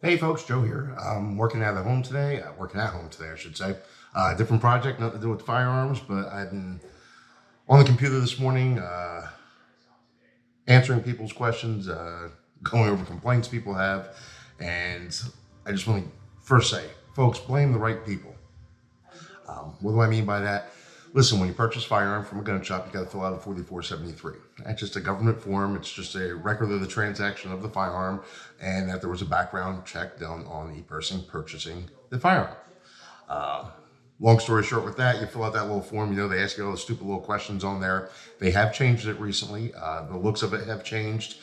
Hey folks, Joe here. I'm working at home today. I should say. Different project, nothing to do with firearms, but I've been on the computer this morning, answering people's questions, going over complaints people have, and I just want to first say, folks, blame the right people. What do I mean by that? Listen, when you purchase a firearm from a gun shop, you got to fill out a 4473. That's just a government form. It's just a record of the transaction of the firearm and that there was a background check done on the person purchasing the firearm. Long story short with that, you fill out that little form, they ask you all the stupid little questions on there. They have changed it recently. The looks of it have changed.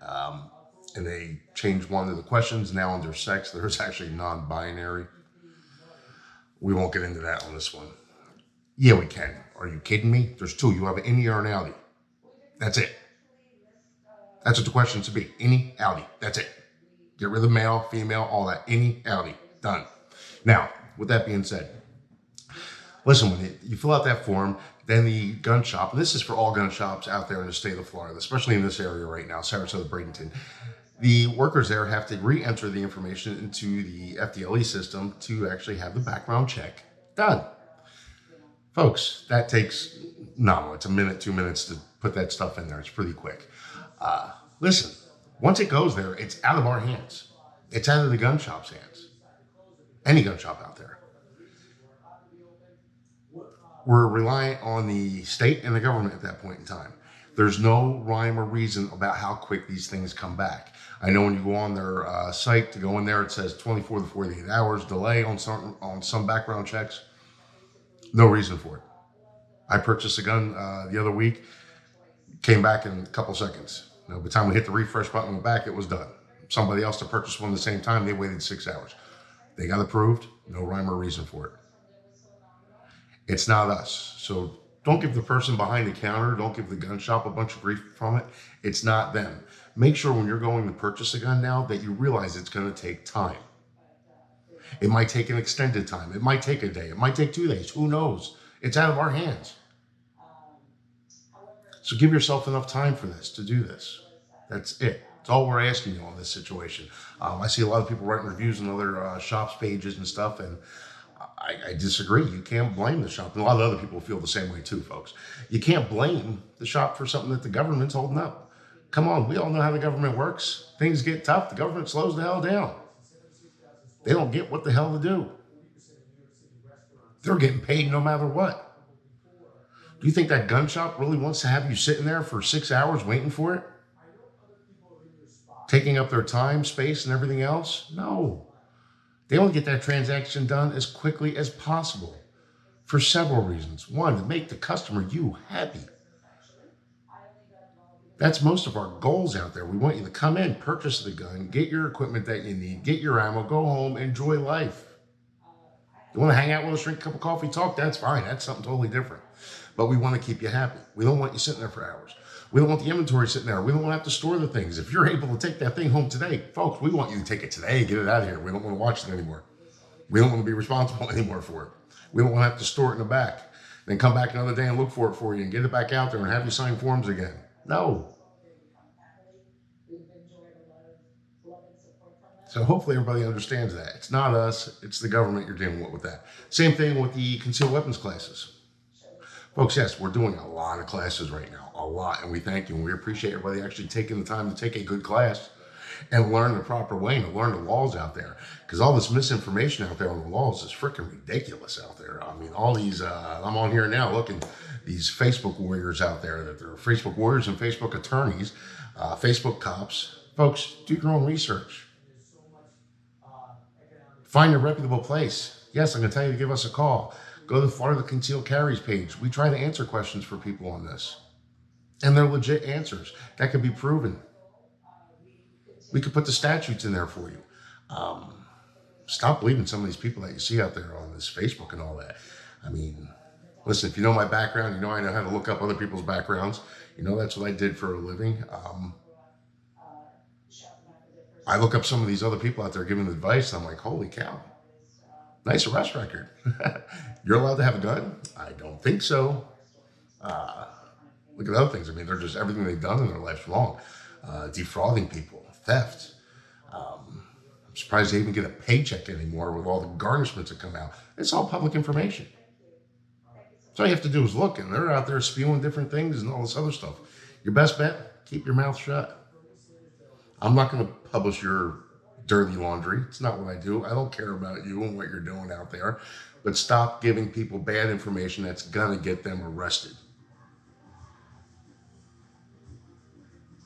And they changed one of the questions. Now under sex, there's actually non-binary. We won't get into that on this one. Yeah, we can. Are you kidding me? There's two. You have an innie or an outie. That's it. That's what the question should be. Innie, outie. That's it. Get rid of male, female, all that. Innie, outie. Done. Now, with that being said, listen, when you fill out that form, then the gun shop, and this is for all gun shops out there in the state of Florida, especially in this area right now, Sarasota, Bradenton, the workers there have to re-enter the information into the FDLE system to actually have the background check done. Folks, that takes, no, it's a minute, 2 minutes to put that stuff in there. It's pretty quick. Listen, once it goes there, it's out of our hands. It's out of the gun shop's hands. Any gun shop out there. We're reliant on the state and the government at that point in time. There's no rhyme or reason about how quick these things come back. I know when you go on their site to go in there, it says 24 to 48 hours delay on some background checks. No reason for it. I purchased a gun the other week, came back in a couple seconds. By the time we hit the refresh button on the back, it was done. Somebody else to purchase one at the same time, they waited 6 hours. They got approved, no rhyme or reason for it. It's not us. So don't give the person behind the counter, don't give the gun shop a bunch of grief from it. It's not them. Make sure when you're going to purchase a gun now that you realize it's going to take time. It might take an extended time. It might take a day. It might take 2 days. Who knows? It's out of our hands. So give yourself enough time for this, to do this. That's it. That's all we're asking you on this situation. I see a lot of people writing reviews on other shops pages and stuff, and I disagree. You can't blame the shop. And a lot of other people feel the same way too, folks. You can't blame the shop for something that the government's holding up. Come on, we all know how the government works. Things get tough. The government slows the hell down. They don't get what the hell to do. They're getting paid no matter what. Do you think that gun shop really wants to have you sitting there for 6 hours waiting for it? Taking up their time, space, and everything else? No. They want to get that transaction done as quickly as possible for several reasons. One, to make the customer, you, happy. That's most of our goals out there. We want you to come in, purchase the gun, get your equipment that you need, get your ammo, go home, enjoy life. You want to hang out with us, drink a cup of coffee, talk, that's fine. That's something totally different. But we want to keep you happy. We don't want you sitting there for hours. We don't want the inventory sitting there. We don't want to have to store the things. If you're able to take that thing home today, folks, we want you to take it today, get it out of here. We don't want to watch it anymore. We don't want to be responsible anymore for it. We don't want to have to store it in the back, then come back another day and look for it for you and get it back out there and have you sign forms again. No. So hopefully everybody understands that. It's not us, it's the government you're dealing with that. Same thing with the concealed weapons classes. Folks, yes, we're doing a lot of classes right now, a lot, and we thank you, and we appreciate everybody actually taking the time to take a good class and learn the proper way and to learn the laws out there. Because all this misinformation out there on the laws is freaking ridiculous out there. I mean, all these, I'm on here now looking, these Facebook warriors out there, that they're Facebook warriors and Facebook attorneys, Facebook cops. Folks, do your own research. Find a reputable place. Yes, I'm going to tell you to give us a call. Go to the Florida Concealed Carries page. We try to answer questions for people on this. And they're legit answers. That could be proven. We could put the statutes in there for you. Stop believing some of these people that you see out there on this Facebook and all that. I mean, listen, if you know my background, you know I know how to look up other people's backgrounds. You know that's what I did for a living. I look up some of these other people out there giving advice, and I'm like, holy cow. Nice arrest record. You're allowed to have a gun? I don't think so. Look at other things. I mean, they're just, everything they've done in their life's wrong. Defrauding people, theft, Surprised they even get a paycheck anymore with all the garnishments that come out. It's all public information. So all you have to do is look, and they're out there spewing different things and all this other stuff. Your best bet, keep your mouth shut. I'm not going to publish your dirty laundry. It's not what I do. I don't care about you and what you're doing out there. But stop giving people bad information that's going to get them arrested.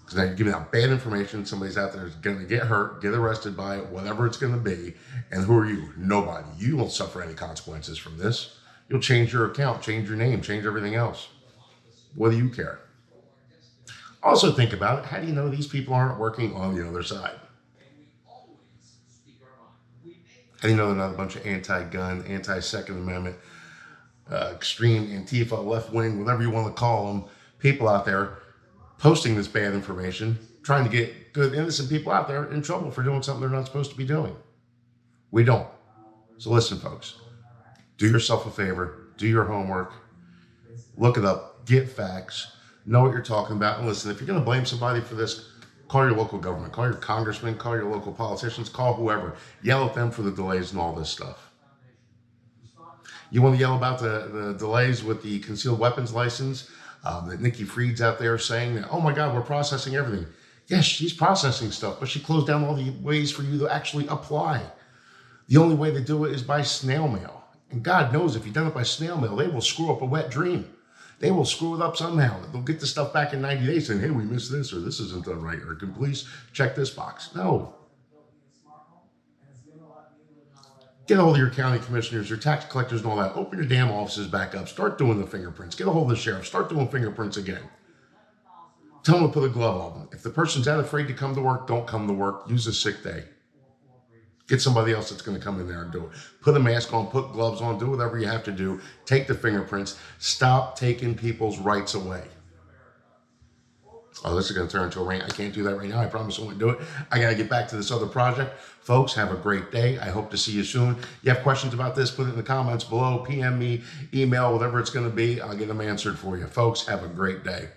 Because now you're giving out bad information. Somebody's out there is going to get hurt, get arrested by it, whatever it's going to be. And who are you? Nobody. You won't suffer any consequences from this. You'll change your account, change your name, change everything else. What do you care? Also think about it. How do you know these people aren't working on the other side? How do you know they're not a bunch of anti-gun, anti-Second Amendment, extreme Antifa, left-wing, whatever you want to call them, people out there posting this bad information, trying to get good, innocent people out there in trouble for doing something they're not supposed to be doing? We don't. So listen, folks, do yourself a favor, do your homework, look it up, get facts, know what you're talking about, and listen, if you're going to blame somebody for this, call your local government, call your congressman, call your local politicians, call whoever. Yell at them for the delays and all this stuff. You want to yell about the delays with the concealed weapons license that Nikki Fried's out there saying that, oh my God, we're processing everything. Yes, she's processing stuff, but she closed down all the ways for you to actually apply. The only way to do it is by snail mail. And God knows if you've done it by snail mail, they will screw up a wet dream. They will screw it up somehow. They'll get the stuff back in 90 days saying, hey, we missed this, or this isn't done right, or can please check this box. No. Get a hold of your county commissioners, your tax collectors and all that. Open your damn offices back up. Start doing the fingerprints. Get a hold of the sheriff. Start doing fingerprints again. Tell them to put a glove on them. If the person's that afraid to come to work, don't come to work. Use a sick day. Get somebody else that's going to come in there and do it. Put a mask on, put gloves on, do whatever you have to do. Take the fingerprints. Stop taking people's rights away. Oh, this is going to turn into a rant. I can't do that right now. I promise I won't do it. I got to get back to this other project. Folks, have a great day. I hope to see you soon. You have questions about this, put it in the comments below. PM me, email, whatever it's going to be. I'll get them answered for you. Folks, have a great day.